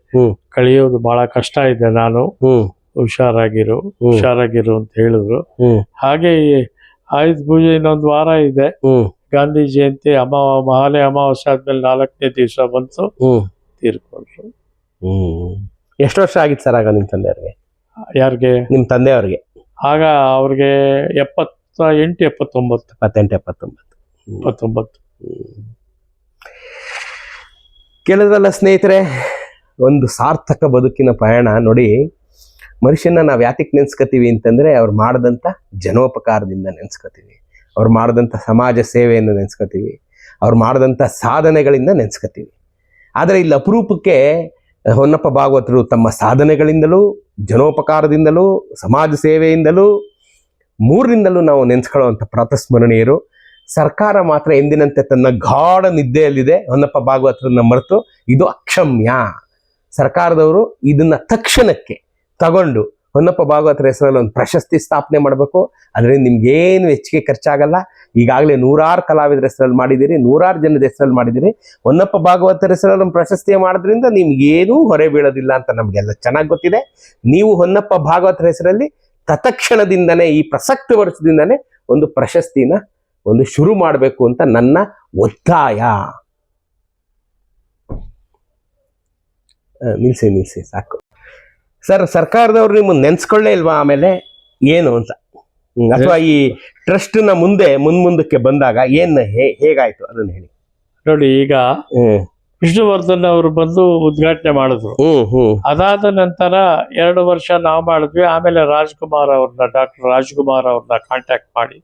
ಕಳೆಯೋದು ಬಹಳ ಕಷ್ಟ ಇದೆ, ನಾನು ಹುಷಾರಾಗಿರು ಅಂತ ಹೇಳಿದ್ರು. ಹಾಗೆ ಆಯುಧ ಪೂಜೆ ಇನ್ನೊಂದು ವಾರ ಇದೆ, ಗಾಂಧಿ ಜಯಂತಿ ಮಹಾಲಯ ಅಮಾವಾಸ್ಯೆ ಆದ್ಮೇಲೆ 4ನೇ ದಿವಸ ಬಂತು, ತೀರ್ಕೊಂಡ್ರು. ಎಷ್ಟು ವರ್ಷ ಆಗಿತ್ತು ಸರ್ ಆಗ ನಿಮ್ ತಂದೆಯವ್ರಿಗೆ? ಯಾರಿಗೆ? ನಿಮ್ ತಂದೆಯವ್ರಿಗೆ. ಆಗ ಅವ್ರಿಗೆ 78-79. ಕೇಳಿದ್ರಲ್ಲ ಸ್ನೇಹಿತರೆ, ಒಂದು ಸಾರ್ಥಕ ಬದುಕಿನ ಪಯಣ. ನೋಡಿ, ಮನುಷ್ಯನ ನಾವು ಯಾತಕ್ಕೆ ನೆನ್ಸ್ಕೊತೀವಿ ಅಂತಂದ್ರೆ ಅವ್ರು ಮಾಡಿದಂಥ ಜನೋಪಕಾರದಿಂದ ನೆನ್ಸ್ಕೊತೀವಿ, ಅವ್ರು ಮಾಡಿದಂಥ ಸಮಾಜ ಸೇವೆಯನ್ನು ನೆನ್ಸ್ಕೊತೀವಿ, ಅವ್ರು ಮಾಡಿದಂಥ ಸಾಧನೆಗಳಿಂದ ನೆನ್ಸ್ಕೊತೀವಿ. ಆದರೆ ಇಲ್ಲಿ ಅಪರೂಪಕ್ಕೆ ಹೊನ್ನಪ್ಪ ಭಾಗವತರು ತಮ್ಮ ಸಾಧನೆಗಳಿಂದಲೂ, ಜನೋಪಕಾರದಿಂದಲೂ, ಸಮಾಜ ಸೇವೆಯಿಂದಲೂ, ಮೂರರಿಂದಲೂ ನಾವು ನೆನ್ಸ್ಕೊಳ್ಳುವಂಥ ಪ್ರಾತಸ್ಮರಣೀಯರು. ಸರ್ಕಾರ ಮಾತ್ರ ಎಂದಿನಂತೆ ತನ್ನ ಗಾಢ ನಿದ್ದೆಯಲ್ಲಿದೆ. ಹೊನ್ನಪ್ಪ ಭಾಗವತರನ್ನ ಮರೆತು ಇದು ಅಕ್ಷಮ್ಯ. ಸರ್ಕಾರದವರು ಇದನ್ನ ತಕ್ಷಣಕ್ಕೆ ತಗೊಂಡು ಹೊನ್ನಪ್ಪ ಭಾಗವತರ ಹೆಸರಲ್ಲಿ ಒಂದು ಪ್ರಶಸ್ತಿ ಸ್ಥಾಪನೆ ಮಾಡಬೇಕು. ಅದರಿಂದ ನಿಮ್ಗೇನು ಹೆಚ್ಚಿಗೆ ಖರ್ಚಾಗಲ್ಲ. ಈಗಾಗಲೇ 100 ಕಲಾವಿದರ ಹೆಸರಲ್ಲಿ ಮಾಡಿದ್ದೀರಿ, 100 ಜನದ ಹೆಸರಲ್ಲಿ ಮಾಡಿದ್ದೀರಿ. ಹೊನ್ನಪ್ಪ ಭಾಗವತರ ಹೆಸರಲ್ಲಿ ಒಂದು ಪ್ರಶಸ್ತಿ ಮಾಡೋದ್ರಿಂದ ನಿಮ್ಗೇನೂ ಹೊರೆ ಬೀಳೋದಿಲ್ಲ ಅಂತ ನಮಗೆಲ್ಲ ಚೆನ್ನಾಗಿ ಗೊತ್ತಿದೆ. ನೀವು ಹೊನ್ನಪ್ಪ ಭಾಗವತರ ಹೆಸರಲ್ಲಿ ತತ್ಕ್ಷಣದಿಂದನೇ, ಈ ಪ್ರಸಕ್ತ ವರ್ಷದಿಂದನೇ ಒಂದು ಪ್ರಶಸ್ತಿನ ಒಂದು ಶುರು ಮಾಡಬೇಕು ಅಂತ ನನ್ನ ಒತ್ತಾಯ. ನಿಲ್ಸಿ ಸಾಕು ಸರ್. ಸರ್ಕಾರದವ್ರು ನಿಮ್ಮನ್ನು ನೆನ್ಸ್ಕೊಳ್ಳೇ ಇಲ್ವಾ ಆಮೇಲೆ ಏನು ಅಂತ? ಅಥವಾ ಈ ಟ್ರಸ್ಟ್ ನ ಮುಂದಕ್ಕೆ ಬಂದಾಗ ಹೇಗಾಯ್ತು ಅದನ್ನ ಹೇಳಿ. ನೋಡಿ, ಈಗ ವಿಷ್ಣುವರ್ಧನ್ ಅವರು ಬಂದು ಉದ್ಘಾಟನೆ ಮಾಡಿದ್ರು. ಅದಾದ ನಂತರ 2 ವರ್ಷ ನಾವು ಮಾಡಿದ್ವಿ. ಆಮೇಲೆ ಡಾಕ್ಟರ್ ರಾಜ್ಕುಮಾರ್ ಅವ್ರನ್ನ ಕಾಂಟ್ಯಾಕ್ಟ್ ಮಾಡಿ,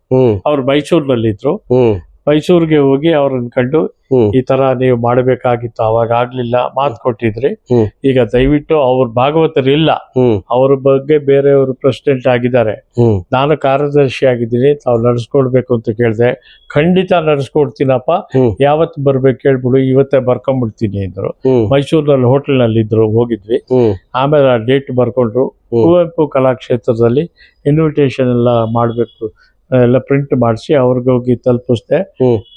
ಅವ್ರು ಮೈಸೂರಿನಲ್ಲಿದ್ರು. ಮೈಸೂರಿಗೆ ಹೋಗಿ ಅವ್ರನ್ನ ಕಂಡು, ಈ ತರ ನೀವು ಮಾಡಬೇಕಾಗಿತ್ತು, ಅವಾಗ ಆಗ್ಲಿಲ್ಲ, ಮಾತು ಕೊಟ್ಟಿದ್ರಿ, ಈಗ ದಯವಿಟ್ಟು ಅವ್ರ ಭಾಗವತರು ಇಲ್ಲ, ಅವ್ರ ಬಗ್ಗೆ ಬೇರೆಯವರು ಪ್ರೆಸಿಡೆಂಟ್ ಆಗಿದ್ದಾರೆ, ನಾನು ಕಾರ್ಯದರ್ಶಿ ಆಗಿದ್ದೀನಿ, ತಾವು ನಡೆಸ್ಕೊಡ್ಬೇಕು ಅಂತ ಕೇಳಿದೆ. ಖಂಡಿತ ನಡೆಸ್ಕೊಡ್ತೀನಪ್ಪ, ಯಾವತ್ತು ಬರ್ಬೇಕು ಕೇಳ್ಬಿಡು, ಇವತ್ತೇ ಬರ್ಕೊಂಡ್ಬಿಡ್ತೀನಿ ಅಂದ್ರು. ಮೈಸೂರಿನಲ್ಲಿ ಹೋಟೆಲ್ನಲ್ಲಿ ಇದ್ರು, ಹೋಗಿದ್ವಿ. ಆಮೇಲೆ ಆ ಡೇಟ್ ಬರ್ಕೊಂಡ್ರು. ಕುವೆಂಪು ಕಲಾಕ್ಷೇತ್ರದಲ್ಲಿ ಇನ್ವಿಟೇಷನ್ ಎಲ್ಲ ಮಾಡ್ಬೇಕು ಎಲ್ಲ ಪ್ರಿಂಟ್ ಮಾಡಿಸಿ ಅವ್ರಿಗೋಗಿ ತಲುಪಿಸ್ದೆ.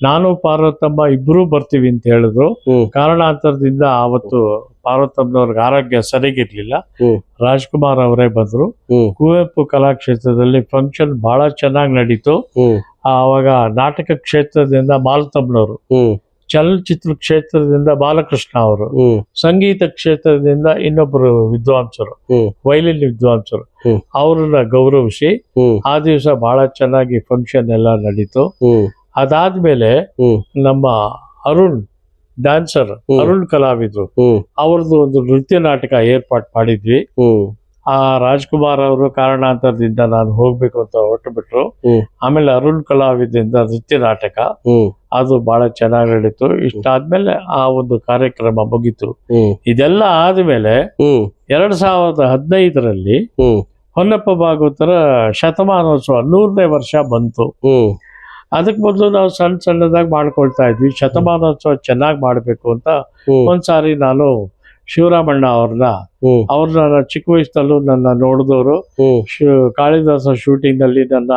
ನಾನು ಪಾರ್ವತಮ್ಮ ಇಬ್ರು ಬರ್ತೀವಿ ಅಂತ ಹೇಳಿದ್ರು. ಕಾರಣಾಂತರದಿಂದ ಆವತ್ತು ಪಾರ್ವತಮ್ಮನವ್ರಿಗೆ ಆರೋಗ್ಯ ಸರಿಗಿರ್ಲಿಲ್ಲ. ರಾಜ್ಕುಮಾರ್ ಅವರೇ ಬಂದ್ರು. ಕುವೆಂಪು ಕಲಾಕ್ಷೇತ್ರದಲ್ಲಿ ಫಂಕ್ಷನ್ ಬಹಳ ಚೆನ್ನಾಗಿ ನಡೀತು. ಆವಾಗ ನಾಟಕ ಕ್ಷೇತ್ರದಿಂದ ಮಾಲತಮ್ಮನವರು, ಚಲನಚಿತ್ರ ಕ್ಷೇತ್ರದಿಂದ ಬಾಲಕೃಷ್ಣ ಅವರು, ಸಂಗೀತ ಕ್ಷೇತ್ರದಿಂದ ಇನ್ನೊಬ್ಬರು ವಿದ್ವಾಂಸರು, ವೈಲಿನ್ ವಿದ್ವಾಂಸರು, ಅವ್ರನ್ನ ಗೌರವಿಸಿ ಆ ದಿವಸ ಬಹಳ ಚೆನ್ನಾಗಿ ಫಂಕ್ಷನ್ ಎಲ್ಲ ನಡೀತು. ಅದಾದ್ಮೇಲೆ ನಮ್ಮ ಅರುಣ್ ಡ್ಯಾನ್ಸರ್, ಅರುಣ್ ಕಲಾವಿದ್ರು, ಅವ್ರದ್ದು ಒಂದು ನೃತ್ಯ ನಾಟಕ ಏರ್ಪಾಟ್ ಮಾಡಿದ್ವಿ. ಆ ರಾಜ್ಕುಮಾರ್ ಅವರು ಕಾರಣಾಂತರದಿಂದ ನಾನು ಹೋಗ್ಬೇಕು ಅಂತ ಹೊರಟು ಬಿಟ್ರು. ಆಮೇಲೆ ಅರುಣ್ ಕಲಾವಿದಿಂದ ನೃತ್ಯ ನಾಟಕ, ಅದು ಬಹಳ ಚೆನ್ನಾಗಿ ನಡೀತು. ಇಷ್ಟಾದ್ಮೇಲೆ ಆ ಒಂದು ಕಾರ್ಯಕ್ರಮ ಮುಗೀತು. ಇದೆಲ್ಲ ಆದ್ಮೇಲೆ 2015ರಲ್ಲಿ ಹೊನ್ನಪ್ಪ ಭಾಗವತರ ಶತಮಾನೋತ್ಸವ 100ನೇ ವರ್ಷ ಬಂತು. ಅದಕ್ಕೆ ಮೊದಲು ನಾವು ಸಣ್ಣ ಸಣ್ಣದಾಗಿ ಮಾಡ್ಕೊಳ್ತಾ ಇದ್ವಿ. ಶತಮಾನೋತ್ಸವ ಚೆನ್ನಾಗಿ ಮಾಡಬೇಕು ಅಂತ ಒಂದ್ಸಾರಿ ನಾನು ಶಿವರಾಮಣ್ಣ ಅವ್ರನ್ನ ಚಿಕ್ಕ ವಯಸ್ಸಲ್ಲೂ ನನ್ನ ನೋಡಿದವರು, ಕಾಳಿದಾಸ ಶೂಟಿಂಗ್ ನಲ್ಲಿ ನನ್ನ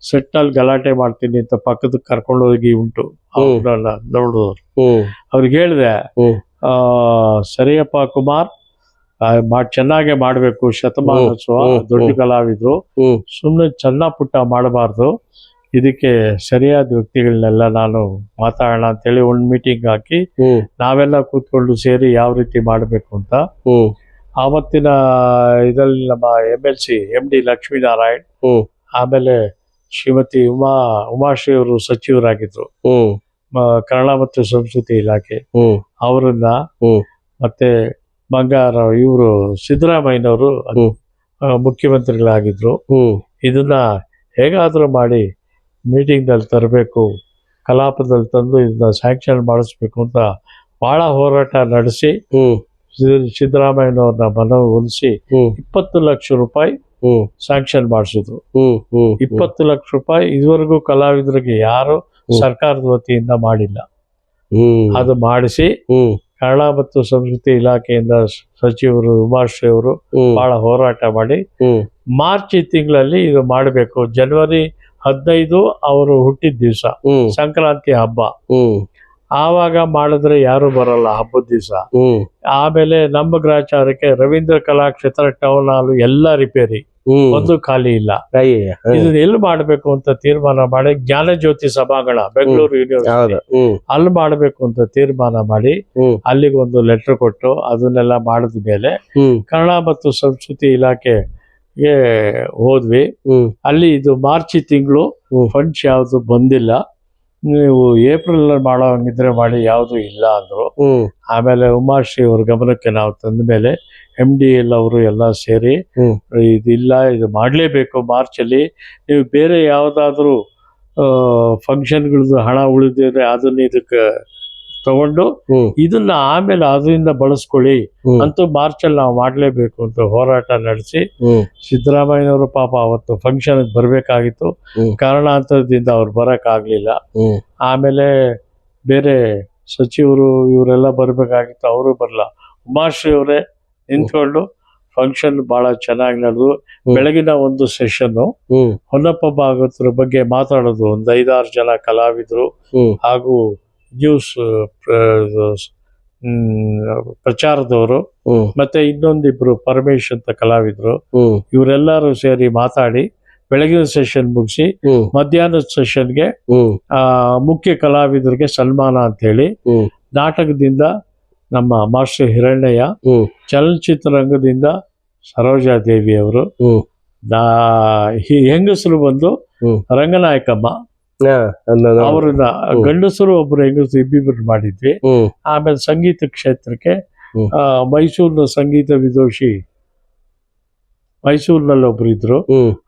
ಸೆಟ್ ನಲ್ಲಿ ಗಲಾಟೆ ಮಾಡ್ತೀನಿ ಅಂತ ಪಕ್ಕದಕ್ಕೆ ಕರ್ಕೊಂಡು ಹೋಗಿ ಉಂಟು. ಅವ್ರನ್ನ ನೋಡಿದವರು ಅವ್ರಿಗೆ ಹೇಳಿದೆ, ಸರಿಯಪ್ಪ ಕುಮಾರ್, ಚೆನ್ನಾಗೆ ಮಾಡ್ಬೇಕು ಶತಮಾನೋತ್ಸವ, ದೊಡ್ಡ ಕಲಾವಿದ್ರು, ಸುಮ್ಮನೆ ಸಣ್ಣ ಪುಟ್ಟ ಮಾಡಬಾರ್ದು, ಇದಕ್ಕೆ ಸರಿಯಾದ ವ್ಯಕ್ತಿಗಳನ್ನೆಲ್ಲ ನಾನು ಮಾತಾಡೋಣ ಅಂತೇಳಿ ಒಂದು ಮೀಟಿಂಗ್ ಹಾಕಿ ನಾವೆಲ್ಲ ಕೂತ್ಕೊಂಡು ಸೇರಿ ಯಾವ ರೀತಿ ಮಾಡಬೇಕು ಅಂತ. ಆವತ್ತಿನ ಇದರಲ್ಲಿ ನಮ್ಮ MLC MD ಲಕ್ಷ್ಮೀನಾರಾಯಣ್, ಆಮೇಲೆ ಶ್ರೀಮತಿ ಉಮಾಶ್ರೀ ಅವರು ಸಚಿವರಾಗಿದ್ರು ಕನ್ನಡ ಮತ್ತು ಸಂಸ್ಕೃತಿ ಇಲಾಖೆ, ಅವರನ್ನ, ಮತ್ತೆ ಬಂಗಾರ ಇವರು ಸಿದ್ದರಾಮಯ್ಯನವರು ಮುಖ್ಯಮಂತ್ರಿಗಳಾಗಿದ್ರು. ಇದನ್ನ ಹೇಗಾದ್ರೂ ಮಾಡಿ ಮೀಟಿಂಗ್ ನಲ್ಲಿ ತರಬೇಕು, ಕಲಾಪದಲ್ಲಿ ತಂದು ಇದನ್ನ ಸ್ಯಾಂಕ್ಷನ್ ಮಾಡಿಸ್ಬೇಕು ಅಂತ ಬಹಳ ಹೋರಾಟ ನಡೆಸಿ ಸಿದ್ದರಾಮಯ್ಯನವ್ರನ್ನ ಮನವೊಲಿಸಿ 20 ಲಕ್ಷ ರೂಪಾಯಿ ಸ್ಯಾಂಕ್ಷನ್ ಮಾಡಿಸಿದ್ರು. 20 ಲಕ್ಷ ರೂಪಾಯಿ ಇದುವರೆಗೂ ಕಲಾವಿದರಿಗೆ ಯಾರು ಸರ್ಕಾರದ ವತಿಯಿಂದ ಮಾಡಿಲ್ಲ. ಅದು ಮಾಡಿಸಿ ಕನ್ನಡ ಮತ್ತು ಸಂಸ್ಕೃತಿ ಇಲಾಖೆಯಿಂದ ಸಚಿವರು ಉಮಾಶ್ರೀ ಅವರು ಬಹಳ ಹೋರಾಟ ಮಾಡಿ ಮಾರ್ಚ್ ತಿಂಗಳಲ್ಲಿ ಇದು ಮಾಡಬೇಕು. ಜನವರಿ 15 ಅವರು ಹುಟ್ಟಿದ ದಿವಸ, ಸಂಕ್ರಾಂತಿ ಹಬ್ಬ. ಆವಾಗ ಮಾಡಿದ್ರೆ ಯಾರು ಬರಲ್ಲ ಹಬ್ಬದ ದಿವಸ. ಆಮೇಲೆ ನಮ್ಮ ಗ್ರಾಚಾರಕ್ಕೆ ರವೀಂದ್ರ ಕಲಾಕ್ಷೇತ್ರ ಟೌನ್ ಹಾಲ್ ಎಲ್ಲ ರಿಪೇರಿ, ಒಂದು ಖಾಲಿ ಇಲ್ಲ. ಇದನ್ನ ಎಲ್ಲಿ ಮಾಡ್ಬೇಕು ಅಂತ ತೀರ್ಮಾನ ಮಾಡಿ ಜ್ಞಾನಜ್ಯೋತಿ ಸಭಾಂಗಣ ಬೆಂಗಳೂರು ಯೂನಿವರ್ಸಿಟಿ ಅಲ್ಲಿ ಮಾಡ್ಬೇಕು ಅಂತ ತೀರ್ಮಾನ ಮಾಡಿ ಅಲ್ಲಿಗೆ ಒಂದು ಲೆಟರ್ ಕೊಟ್ಟು ಅದನ್ನೆಲ್ಲ ಮಾಡಿದ ಮೇಲೆ ಕನ್ನಡ ಮತ್ತು ಸಂಸ್ಕೃತಿ ಇಲಾಖೆಗೆ ಹೋದ್ವಿ. ಅಲ್ಲಿ ಇದು ಮಾರ್ಚ್ ತಿಂಗಳು ಫಂಡ್ಸ್ ಯಾವುದು ಬಂದಿಲ್ಲ, ನೀವು ಏಪ್ರಿಲ್ ಮಾಡೋ ಹಂಗಿದ್ರೆ ಮಾಡಿ, ಯಾವುದು ಇಲ್ಲ ಅಂದ್ರು. ಆಮೇಲೆ ಉಮಾಶ್ರೀ ಅವ್ರ ಗಮನಕ್ಕೆ ನಾವು ತಂದ ಮೇಲೆ MDL ಅವರು ಎಲ್ಲ ಸೇರಿ ಇದಿಲ್ಲ, ಇದು ಮಾಡಲೇಬೇಕು ಮಾರ್ಚ್ ಅಲ್ಲಿ, ನೀವು ಬೇರೆ ಯಾವ್ದಾದ್ರು ಫಂಕ್ಷನ್ಗಳದ್ದು ಹಣ ಉಳಿದಿದ್ರೆ ಅದನ್ನ ಇದಕ್ಕೆ ತಗೊಂಡು ಇದನ್ನ ಆಮೇಲೆ ಅದರಿಂದ ಬಳಸ್ಕೊಳ್ಳಿ ಅಂತೂ ಮಾರ್ಚ್ ಅಲ್ಲಿ ನಾವು ಮಾಡ್ಲೇಬೇಕು ಅಂತ ಹೋರಾಟ ನಡೆಸಿ ಸಿದ್ದರಾಮಯ್ಯನವರು ಪಾಪ ಅವತ್ತು ಫಂಕ್ಷನ್ ಬರ್ಬೇಕಾಗಿತ್ತು, ಕಾರಣಾಂತರದಿಂದ ಅವ್ರು ಬರಕ್ ಆಗ್ಲಿಲ್ಲ. ಆಮೇಲೆ ಬೇರೆ ಸಚಿವರು ಇವರೆಲ್ಲ ಬರ್ಬೇಕಾಗಿತ್ತು, ಅವರು ಬರಲ್ಲ. ಉಮಾಶ್ರೀ ಅವರೇ ನಿಂತ್ಕೊಂಡು ಫಂಕ್ಷನ್ ಬಹಳ ಚೆನ್ನಾಗಿ ನಡೆದು ಬೆಳಗಿನ ಒಂದು ಸೆಷನ್ ಹೊನ್ನಪ್ಪ ಭಾಗವತರ ಬಗ್ಗೆ ಮಾತಾಡೋದು, ಒಂದು 5-6 ಜನ ಕಲಾವಿದರು ಹಾಗೂ ನ್ಯೂಸ್ ಪ್ರಚಾರದವರು, ಮತ್ತೆ ಇನ್ನೊಂದಿಬ್ರು ಪರಮೇಶ್ ಅಂತ ಕಲಾವಿದ್ರು, ಇವರೆಲ್ಲರೂ ಸೇರಿ ಮಾತಾಡಿ ಬೆಳಗಿನ ಸೆಷನ್ ಮುಗಿಸಿ ಮಧ್ಯಾಹ್ನದ ಸೆಷನ್ಗೆ ಮುಖ್ಯ ಕಲಾವಿದರಿಗೆ ಸನ್ಮಾನ ಅಂತ ಹೇಳಿ ನಾಟಕದಿಂದ ನಮ್ಮ ಮಾಸ್ಟರ್ ಹಿರಣ್ಣಯ್ಯ, ಚಲನಚಿತ್ರರಂಗದಿಂದ ಸರೋಜಾದೇವಿ ಅವರು, ಹೆಂಗಸರು ಬಂದು ರಂಗನಾಯಕಮ್ಮ, ಅವ್ರನ್ನ ಗಂಡಸರು ಒಬ್ರು ಹೆಂಗಸರು ಇಬ್ಬಿಬ್ರು ಮಾಡಿದ್ವಿ. ಆಮೇಲೆ ಸಂಗೀತ ಕ್ಷೇತ್ರಕ್ಕೆ ಮೈಸೂರಿನ ಸಂಗೀತ ವಿದೂಷಿ ಮೈಸೂರಿನಲ್ಲಿ ಒಬ್ರು ಇದ್ರು,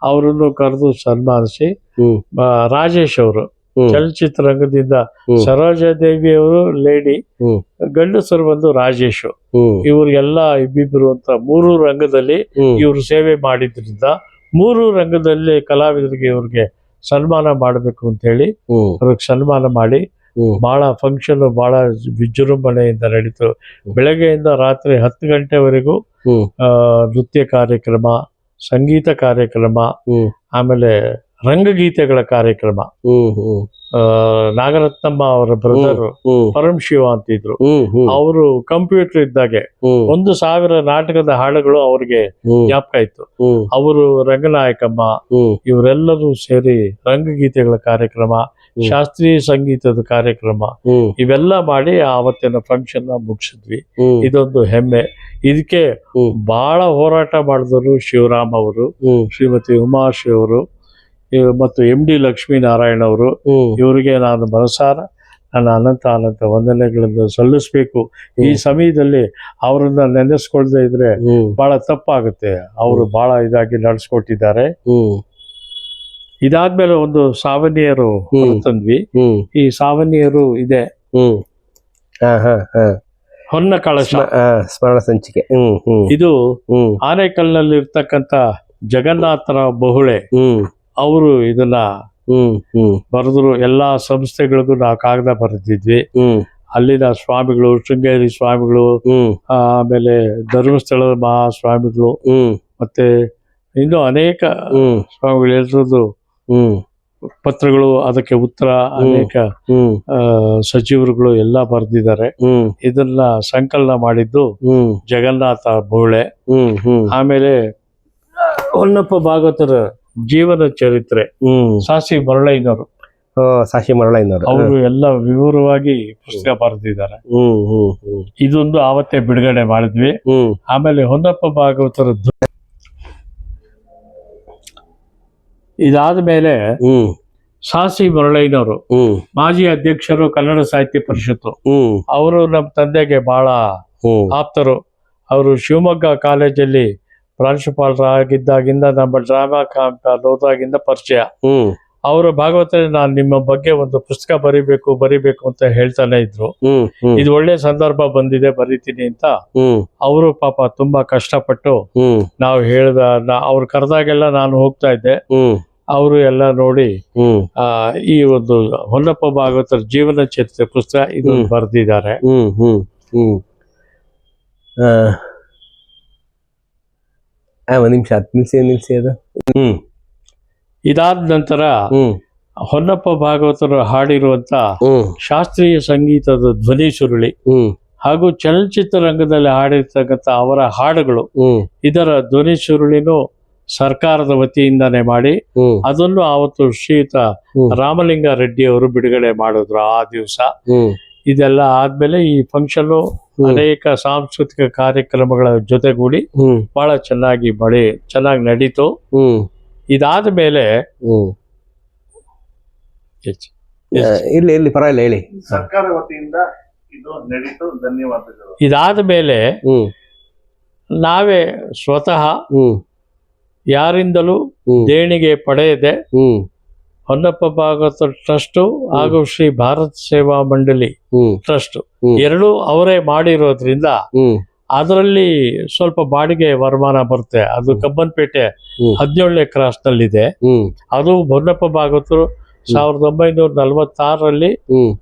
ಅವರನ್ನು ಕರೆದು ಸನ್ಮಾನಿಸಿ ರಾಜೇಶ್ ಅವರು ಚಲನಚಿತ್ರರಂಗದಿಂದ, ಸರೋಜಾದೇವಿ ಅವರು ಲೇಡಿ, ಗಂಡಸರು ಬಂದು ರಾಜೇಶ್, ಇವ್ರಿಗೆಲ್ಲ ಇಬ್ಬಿಬ್ರು ಅಂತ 3 ರಂಗದಲ್ಲಿ ಇವರು ಸೇವೆ ಮಾಡಿದ್ರಿಂದ 3 ರಂಗದಲ್ಲಿ ಕಲಾವಿದರಿಗೆ ಇವ್ರಿಗೆ ಸನ್ಮಾನ ಮಾಡಬೇಕು ಅಂತ ಹೇಳಿ ಅವ್ರಿಗೆ ಸನ್ಮಾನ ಮಾಡಿ ಬಹಳ ಫಂಕ್ಷನ್ ಬಹಳ ವಿಜೃಂಭಣೆಯಿಂದ ನಡೀತು. ಬೆಳಗ್ಗೆಯಿಂದ ರಾತ್ರಿ 10 ಗಂಟೆವರೆಗೂ ನೃತ್ಯ ಕಾರ್ಯಕ್ರಮ, ಸಂಗೀತ ಕಾರ್ಯಕ್ರಮ, ಆಮೇಲೆ ರಂಗಗೀತೆಗಳ ಕಾರ್ಯಕ್ರಮ. ನಾಗರತ್ನಮ್ಮ ಅವರ ಬ್ರದರ್ ಪರಮಶಿವ ಅಂತಿದ್ರು, ಅವರು ಕಂಪ್ಯೂಟರ್ ಇದ್ದಾಗೆ 1,000 ನಾಟಕದ ಹಾಡುಗಳು ಅವ್ರಿಗೆ ಜ್ಞಾಪಕ ಇತ್ತು. ಅವರು ರಂಗನಾಯಕಮ್ಮ ಇವರೆಲ್ಲರೂ ಸೇರಿ ರಂಗಗೀತೆಗಳ ಕಾರ್ಯಕ್ರಮ, ಶಾಸ್ತ್ರೀಯ ಸಂಗೀತದ ಕಾರ್ಯಕ್ರಮ ಇವೆಲ್ಲ ಮಾಡಿ ಆವತ್ತಿನ ಫಂಕ್ಷನ್ ಮುಗಿಸಿದ್ವಿ. ಇದೊಂದು ಹೆಮ್ಮೆ. ಇದಕ್ಕೆ ಬಹಳ ಹೋರಾಟ ಮಾಡಿದವರು ಶಿವರಾಮ್ ಅವರು, ಶ್ರೀಮತಿ ಉಮಾಶ್ರೀ ಅವರು ಮತ್ತು MD ಲಕ್ಷ್ಮೀನಾರಾಯಣ್ ಅವರು. ಇವರಿಗೆ ನಾನು ಮನಸಾರ ನನ್ನ ಅನಂತ ಅನಂತ ವಂದನೆಗಳನ್ನು ಸಲ್ಲಿಸ್ಬೇಕು. ಈ ಸಮಯದಲ್ಲಿ ಅವರನ್ನ ನೆನೆಸ್ಕೊಳ್ದೇ ಇದ್ರೆ ಬಹಳ ತಪ್ಪಾಗುತ್ತೆ. ಅವರು ಬಹಳ ಇದಾಗಿ ನಡೆಸ್ಕೊಟ್ಟಿದ್ದಾರೆ. ಇದಾದ್ಮೇಲೆ ಒಂದು ಸಾವನಿಯರು ತಂದ್ವಿ. ಈ ಸಾವನಿಯರು ಇದೆ, ಹೊನ್ನ ಕಳಶ ಸ್ಮರಣ ಸಂಚಿಕೆ. ಇದು ಆನೇಕಲ್ನಲ್ಲಿ ಇರ್ತಕ್ಕಂಥ ಜಗನ್ನಾಥರ ಬಹುಳೆ ಅವರು ಇದನ್ನ ಬರೆದ್ರು. ಎಲ್ಲಾ ಸಂಸ್ಥೆಗಳಿಗೂ ನಾವು ಕಾಗದ ಬರೆದಿದ್ವಿ. ಅಲ್ಲಿನ ಸ್ವಾಮಿಗಳು, ಶೃಂಗೇರಿ ಸ್ವಾಮಿಗಳು, ಆಮೇಲೆ ಧರ್ಮಸ್ಥಳದ ಮಹಾಸ್ವಾಮಿಗಳು, ಮತ್ತೆ ಇನ್ನು ಅನೇಕ ಸ್ವಾಮಿಗಳು ಎಲ್ರದ್ದು ಪತ್ರಗಳು, ಅದಕ್ಕೆ ಉತ್ತರ ಅನೇಕ ಸಚಿವರುಗಳು ಎಲ್ಲ ಬರೆದಿದ್ದಾರೆ. ಇದನ್ನ ಸಂಕಲನ ಮಾಡಿದ್ದು ಜಗನ್ನಾಥ ಬಹುಳೆ. ಆಮೇಲೆ ಹೊನ್ನಪ್ಪ ಭಾಗವತರ ಜೀವನ ಚರಿತ್ರೆ ಸಾಸಿ ಮರಳಯ್ಯನವರು ಅವರು ಎಲ್ಲ ವಿವರವಾಗಿ ಪುಸ್ತಕ ಬರೆದಿದ್ದಾರೆ. ಇದೊಂದು ಆವತ್ತೇ ಬಿಡುಗಡೆ ಮಾಡಿದ್ವಿ. ಆಮೇಲೆ ಹೊನ್ನಪ್ಪ ಭಾಗವತರ ಇದಾದ ಮೇಲೆ ಸಾಸಿ ಮರಳಯ್ಯನವರು ಮಾಜಿ ಅಧ್ಯಕ್ಷರು ಕನ್ನಡ ಸಾಹಿತ್ಯ ಪರಿಷತ್ತು. ಅವರು ನಮ್ಮ ತಂದೆಗೆ ಬಹಳ ಆಪ್ತರು. ಅವರು ಶಿವಮೊಗ್ಗ ಕಾಲೇಜಲ್ಲಿ ಪ್ರಾಂಶುಪಾಲರಾಗಿದ್ದಾಗಿಂದ ನಮ್ಮ ಡ್ರಾಮಾ ಕ್ಯಾಂಪ್ ಹೋದಾಗಿಂದ ಪರಿಚಯ. ಅವರ ಭಾಗವತ ನಾನು ನಿಮ್ಮ ಬಗ್ಗೆ ಒಂದು ಪುಸ್ತಕ ಬರಿಬೇಕು ಅಂತ ಹೇಳ್ತಾನೆ ಇದ್ರು. ಇದು ಒಳ್ಳೆ ಸಂದರ್ಭ ಬಂದಿದೆ, ಬರಿತೀನಿ ಅಂತ. ಅವರು ಪಾಪ ತುಂಬಾ ಕಷ್ಟಪಟ್ಟು ನಾವು ಅವ್ರು ಕರೆದಾಗೆಲ್ಲ ನಾನು ಹೋಗ್ತಾ ಇದ್ದೆ. ಅವರು ಎಲ್ಲ ನೋಡಿ ಈ ಒಂದು ಹೊನ್ನಪ್ಪ ಭಾಗವತರ ಜೀವನ ಚರಿತ್ರೆ ಪುಸ್ತಕ ಇದು ಬರೆದಿದ್ದಾರೆ. ಒಂದ್ ನಿಮಿಷ ನಿಲ್ಸಿ ಅದು. ಇದಾದ ನಂತರ ಹೊನ್ನಪ್ಪ ಭಾಗವತರು ಹಾಡಿರುವಂತ ಶಾಸ್ತ್ರೀಯ ಸಂಗೀತದ ಧ್ವನಿ ಸುರುಳಿ ಹಾಗೂ ಚಲನಚಿತ್ರ ರಂಗದಲ್ಲಿ ಹಾಡಿರ್ತಕ್ಕಂಥ ಅವರ ಹಾಡುಗಳು, ಇದರ ಧ್ವನಿ ಸುರುಳಿನೂ ಸರ್ಕಾರದ ವತಿಯಿಂದಾನೇ ಮಾಡಿ ಅದನ್ನು ಆವತ್ತು ಶ್ರೀಯುತ ರಾಮಲಿಂಗ ರೆಡ್ಡಿ ಅವರು ಬಿಡುಗಡೆ ಮಾಡಿದ್ರು ಆ ದಿವಸ. ಇದೆಲ್ಲ ಆದ್ಮೇಲೆ ಈ ಫಂಕ್ಷನ್ ಅನೇಕ ಸಾಂಸ್ಕೃತಿಕ ಕಾರ್ಯಕ್ರಮಗಳ ಜೊತೆಗೂಡಿ ಬಹಳ ಚೆನ್ನಾಗಿ ನಡೀತು. ಇದಾದ ಮೇಲೆ ಇಲ್ಲಿ ಪರವಾಗಿಲ್ಲ ಹೇಳಿ. ಸರ್ಕಾರ ವತಿಯಿಂದ ಇದು ನಡೀತು, ಧನ್ಯವಾದಗಳು. ಇದಾದ ಮೇಲೆ ನಾವೇ ಸ್ವತಃ ಯಾರಿಂದಲೂ ದೇಣಿಗೆ ಪಡೆಯದೆ ಹೊನ್ನಪ್ಪ ಭಾಗವತ ಟ್ರಸ್ಟ್ ಹಾಗೂ ಶ್ರೀ ಭಾರತ್ ಸೇವಾ ಮಂಡಳಿ ಟ್ರಸ್ಟ್ ಎರಡೂ ಅವರೇ ಮಾಡಿರೋದ್ರಿಂದ ಅದರಲ್ಲಿ ಸ್ವಲ್ಪ ಬಾಡಿಗೆ ವರಮಾನ ಬರುತ್ತೆ. ಅದು ಕಬ್ಬನ್ಪೇಟೆ 17ನೇ ಕ್ರಾಸ್ ನಲ್ಲಿದೆ. ಅದು ಹೊನ್ನಪ್ಪ ಭಾಗವತರು 1946ರಲ್ಲಿ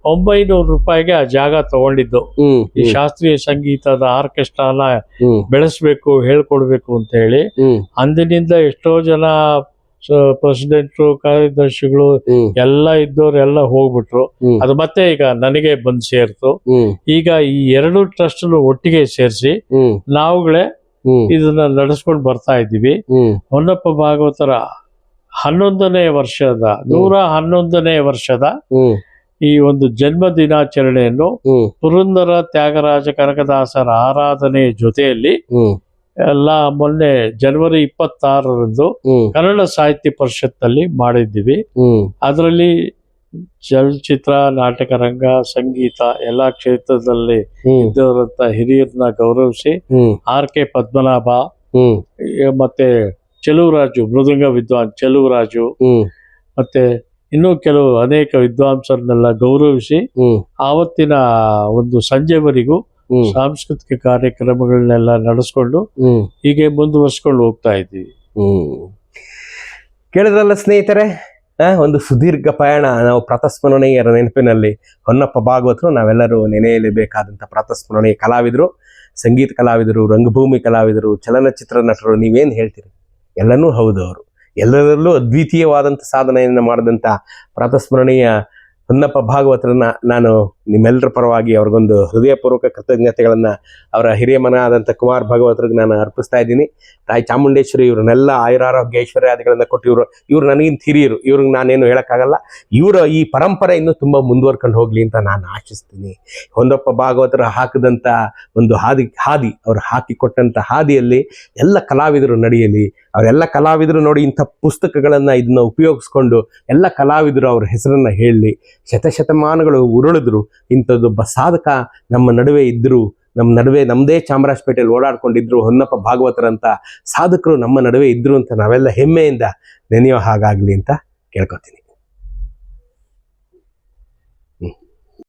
900 ರೂಪಾಯಿಗೆ ಆ ಜಾಗ ತಗೊಂಡಿದ್ದು. ಈ ಶಾಸ್ತ್ರೀಯ ಸಂಗೀತದ ಆರ್ಕೆಸ್ಟ್ರಾನ ಬೆಳೆಸ್ಬೇಕು, ಹೇಳ್ಕೊಡ್ಬೇಕು ಅಂತ ಹೇಳಿ. ಅಂದಿನಿಂದ ಎಷ್ಟೋ ಜನ ಪ್ರೆಸಿಡೆಂಟ್ರು, ಕಾರ್ಯದರ್ಶಿಗಳು ಎಲ್ಲ ಇದ್ದವ್ರೆಲ್ಲ ಹೋಗ್ಬಿಟ್ರು. ಅದು ಮತ್ತೆ ಈಗ ನನಗೆ ಬಂದು ಸೇರ್ತು. ಈಗ ಈ ಎರಡು ಟ್ರಸ್ಟ್ ಒಟ್ಟಿಗೆ ಸೇರಿಸಿ ನಾವುಗಳೇ ಇದನ್ನ ನಡೆಸ್ಕೊಂಡು ಬರ್ತಾ ಇದ್ದೀವಿ. ಹೊನ್ನಪ್ಪ ಭಾಗವತರ 111ನೇ ವರ್ಷದ ಈ ಒಂದು ಜನ್ಮ ದಿನಾಚರಣೆಯನ್ನು ಪುರಂದರ ತ್ಯಾಗರಾಜ ಕನಕದಾಸರ ಆರಾಧನೆಯ ಜೊತೆಯಲ್ಲಿ ಎಲ್ಲ ಮೊನ್ನೆ ಜನವರಿ 26ರಂದು ಕನ್ನಡ ಸಾಹಿತ್ಯ ಪರಿಷತ್ನಲ್ಲಿ ಮಾಡಿದ್ದೀವಿ. ಅದರಲ್ಲಿ ಚಲನಚಿತ್ರ, ನಾಟಕ ರಂಗ, ಸಂಗೀತ ಎಲ್ಲಾ ಕ್ಷೇತ್ರದಲ್ಲಿ ಇದ್ದವರಂತ ಹಿರಿಯರನ್ನ ಗೌರವಿಸಿ R.K. ಪದ್ಮನಾಭ ಮತ್ತೆ ಚೆಲುವರಾಜು, ಮೃದಂಗ ವಿದ್ವಾನ್ ಚೆಲುವರಾಜು, ಮತ್ತೆ ಇನ್ನೂ ಕೆಲವು ಅನೇಕ ವಿದ್ವಾಂಸರನ್ನೆಲ್ಲ ಗೌರವಿಸಿ ಆವತ್ತಿನ ಒಂದು ಸಂಜೆವರೆಗೂ ಸಾಂಸ್ಕೃತಿಕ ಕಾರ್ಯಕ್ರಮಗಳನ್ನೆಲ್ಲ ನಡೆಸ್ಕೊಂಡು ಹೀಗೆ ಮುಂದುವರ್ಸ್ಕೊಂಡು ಹೋಗ್ತಾ ಇದ್ದೀವಿ. ಕೇಳಿದ್ರಲ್ಲ ಸ್ನೇಹಿತರೆ, ಒಂದು ಸುದೀರ್ಘ ಪಯಣ. ನಾವು ಪ್ರಾತಸ್ಮರಣೀಯರ ನೆನಪಿನಲ್ಲಿ ಹೊನ್ನಪ್ಪ ಭಾಗವತರು ನಾವೆಲ್ಲರೂ ನೆನೆಯಲೇಬೇಕಾದಂಥ ಪ್ರಾತಸ್ಮರಣೀಯ ಕಲಾವಿದರು, ಸಂಗೀತ ಕಲಾವಿದರು, ರಂಗಭೂಮಿ ಕಲಾವಿದರು, ಚಲನಚಿತ್ರ ನಟರು. ನೀವೇನು ಹೇಳ್ತೀರಿ? ಎಲ್ಲನೂ ಹೌದು. ಅವರು ಎಲ್ಲರಲ್ಲೂ ಅದ್ವಿತೀಯವಾದಂಥ ಸಾಧನೆಯನ್ನು ಮಾಡಿದಂಥ ಪ್ರಾತಸ್ಮರಣೀಯ ಹೊನ್ನಪ್ಪ ಭಾಗವತರನ್ನ ನಾನು ನಿಮ್ಮೆಲ್ಲರ ಪರವಾಗಿ ಅವ್ರಿಗೊಂದು ಹೃದಯಪೂರ್ವಕ ಕೃತಜ್ಞತೆಗಳನ್ನ ಅವರ ಹಿರಿಯ ಮನ ಆದಂಥ ಕುಮಾರ್ ಭಾಗವತರಿಗೆ ನಾನು ಅರ್ಪಿಸ್ತಾ ಇದ್ದೀನಿ. ತಾಯಿ ಚಾಮುಂಡೇಶ್ವರಿ ಇವ್ರನ್ನೆಲ್ಲ ಆಯುರಾರೋಗ್ಯ ಐಶ್ವರ್ಯಾದಿಗಳನ್ನ ಕೊಟ್ಟು ಇವ್ರು ನನಗಿಂತ ಹಿರಿಯರು, ಇವ್ರಿಗೆ ನಾನೇನು ಹೇಳೋಕ್ಕಾಗಲ್ಲ. ಇವರ ಈ ಪರಂಪರೆ ಇನ್ನೂ ತುಂಬ ಮುಂದುವರ್ಕೊಂಡು ಹೋಗ್ಲಿ ಅಂತ ನಾನು ಆಶಿಸ್ತೀನಿ. ಹೊನ್ನಪ್ಪ ಭಾಗವತರು ಹಾಕಿದಂಥ ಒಂದು ಹಾದಿ ಅವ್ರು ಹಾಕಿಕೊಟ್ಟಂಥ ಹಾದಿಯಲ್ಲಿ ಎಲ್ಲ ಕಲಾವಿದರು ನಡೆಯಲಿ. ಅವರೆಲ್ಲ ಕಲಾವಿದರು ನೋಡಿ ಇಂಥ ಪುಸ್ತಕಗಳನ್ನು ಇದನ್ನ ಉಪಯೋಗಿಸ್ಕೊಂಡು ಎಲ್ಲ ಕಲಾವಿದರು ಅವ್ರ ಹೆಸರನ್ನ ಹೇಳಲಿ. ಶತಶತಮಾನಗಳು ಉರುಳಿದ್ರು ಇಂಥದ್ದೊಬ್ಬ ಸಾಧಕ ನಮ್ಮ ನಡುವೆ ಇದ್ದರು, ನಮ್ಮ ನಡುವೆ ನಮ್ಮದೇ ಚಾಮರಾಜಪೇಟೆಯಲ್ಲಿ ಓಡಾಡ್ಕೊಂಡಿದ್ರು ಹೊನ್ನಪ್ಪ ಭಾಗವತರಂತ ಸಾಧಕರು ನಮ್ಮ ನಡುವೆ ಇದ್ರು ಅಂತ ನಾವೆಲ್ಲ ಹೆಮ್ಮೆಯಿಂದ ನೆನೆಯೋ ಹಾಗಾಗಲಿ ಅಂತ ಕೇಳ್ಕೊತೀನಿ.